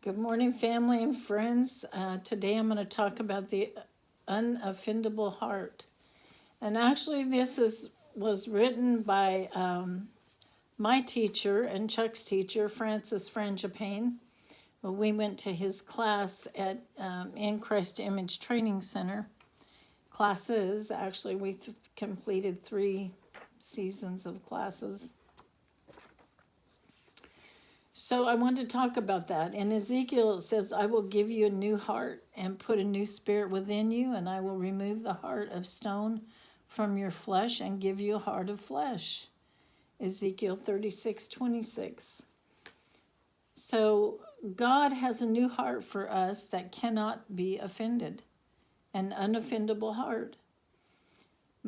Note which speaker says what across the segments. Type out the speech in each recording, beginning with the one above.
Speaker 1: Good morning, family and friends. Today I'm going to talk about the unoffendable heart. And actually, was written by my teacher and Chuck's teacher, Francis Frangipane. Well, we went to his class at In Christ Image Training Center. Classes, actually, we completed 3 seasons of classes. So I want to talk about that. In Ezekiel, it says, I will give you a new heart and put a new spirit within you, and I will remove the heart of stone from your flesh and give you a heart of flesh. Ezekiel 36:26. So God has a new heart for us that cannot be offended, an unoffendable heart.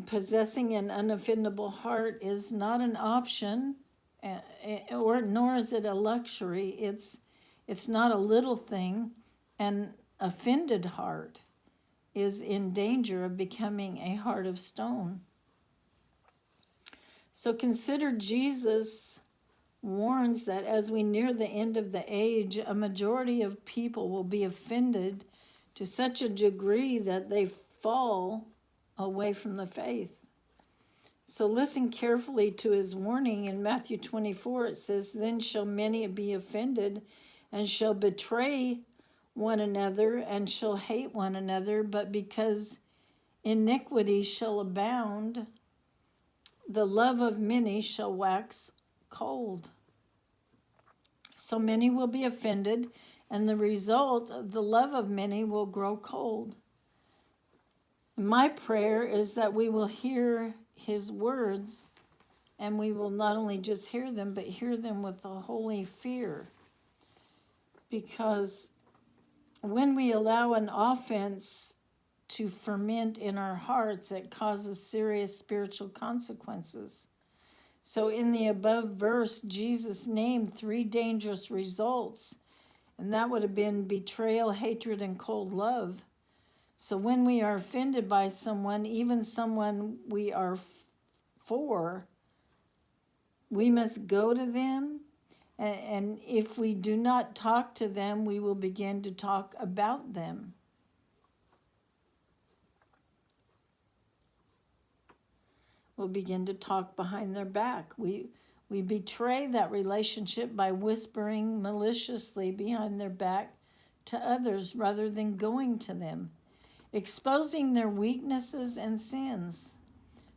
Speaker 1: Possessing an unoffendable heart is not an option, or nor is it a luxury. It's not a little thing. An offended heart is in danger of becoming a heart of stone. So consider Jesus warns that as we near the end of the age, a majority of people will be offended to such a degree that they fall away from the faith. So listen carefully to his warning in Matthew 24. It says, Then shall many be offended and shall betray one another and shall hate one another, but because iniquity shall abound, the love of many shall wax cold. So many will be offended, and the result, the love of many will grow cold. My prayer is that we will hear his words, and we will not only just hear them, but hear them with a holy fear. Because when we allow an offense to ferment in our hearts, it causes serious spiritual consequences. So in the above verse, Jesus named 3 dangerous results, and that would have been betrayal, hatred, and cold love. So when we are offended by someone, even someone we are for, we must go to them. And if we do not talk to them, we will begin to talk about them. We'll begin to talk behind their back. We betray that relationship by whispering maliciously behind their back to others rather than going to them, exposing their weaknesses and sins.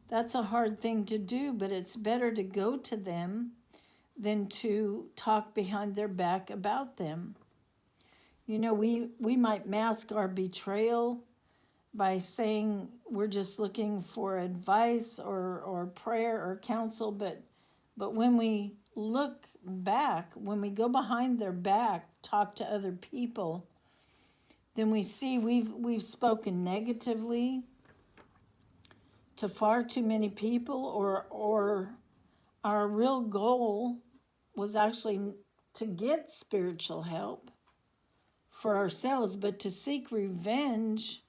Speaker 1: That's a hard thing to do, but it's better to go to them than to talk behind their back about them. You know, we might mask our betrayal by saying we're just looking for advice or prayer or counsel, but when we look back, when we go behind their back, talk to other people, then we see we've spoken negatively to far too many people, or our real goal was actually to get spiritual help for ourselves, but to seek revenge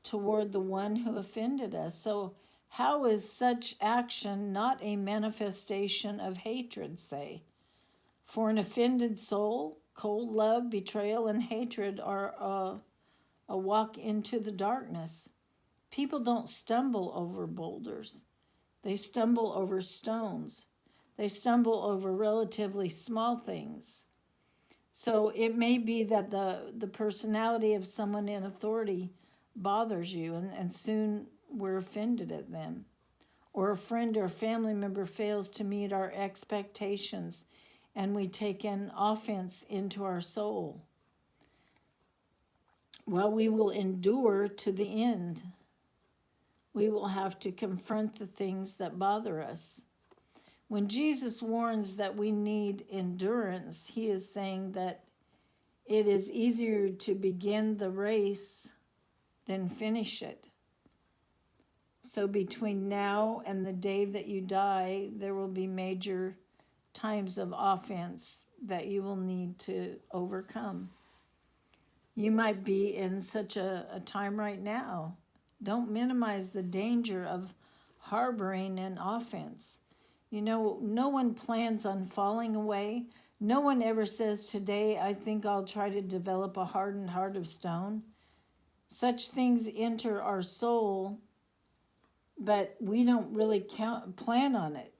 Speaker 1: toward the one who offended us. So how is such action not a manifestation of hatred, say? For an offended soul, cold love, betrayal, and hatred are a walk into the darkness. People don't stumble over boulders. They stumble over stones. They stumble over relatively small things. So it may be that the personality of someone in authority bothers you, and soon we're offended at them. Or a friend or family member fails to meet our expectations, and we take an offense into our soul. Well, we will endure to the end. We will have to confront the things that bother us. When Jesus warns that we need endurance, he is saying that it is easier to begin the race than finish it. So between now and the day that you die, there will be major times of offense that you will need to overcome. You might be in such a time right now. Don't minimize the danger of harboring an offense. You know, no one plans on falling away. No one ever says, "Today I think I'll try to develop a hardened heart of stone." Such things enter our soul, but we don't really plan on it.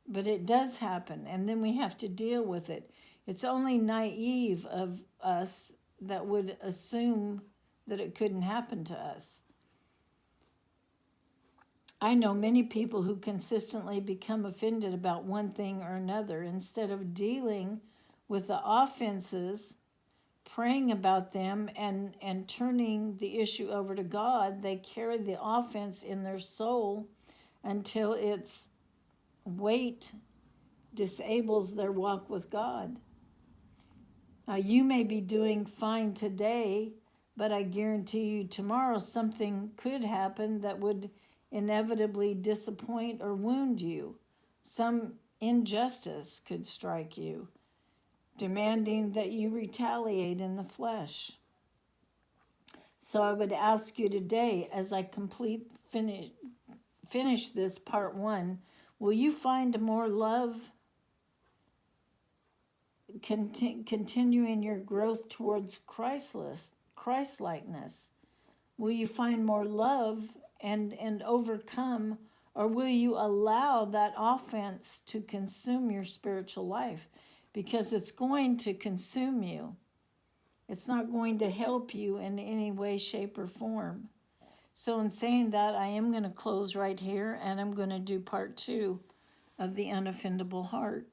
Speaker 1: But it does happen, and then we have to deal with it. It's only naive of us that would assume that it couldn't happen to us. I know many people who consistently become offended about one thing or another. Instead of dealing with the offenses, praying about them, and turning the issue over to God, they carry the offense in their soul until its weight disables their walk with God. Now, you may be doing fine today, but I guarantee you tomorrow something could happen that would inevitably disappoint or wound you. Some injustice could strike you, demanding that you retaliate in the flesh. So I would ask you today, as I finish this part one, will you find more love, continuing your growth towards Christ-likeness? Will you find more love and overcome, or will you allow that offense to consume your spiritual life? Because it's going to consume you. It's not going to help you in any way, shape, or form. So in saying that, I am going to close right here, and I'm going to do part two of the unoffendable heart.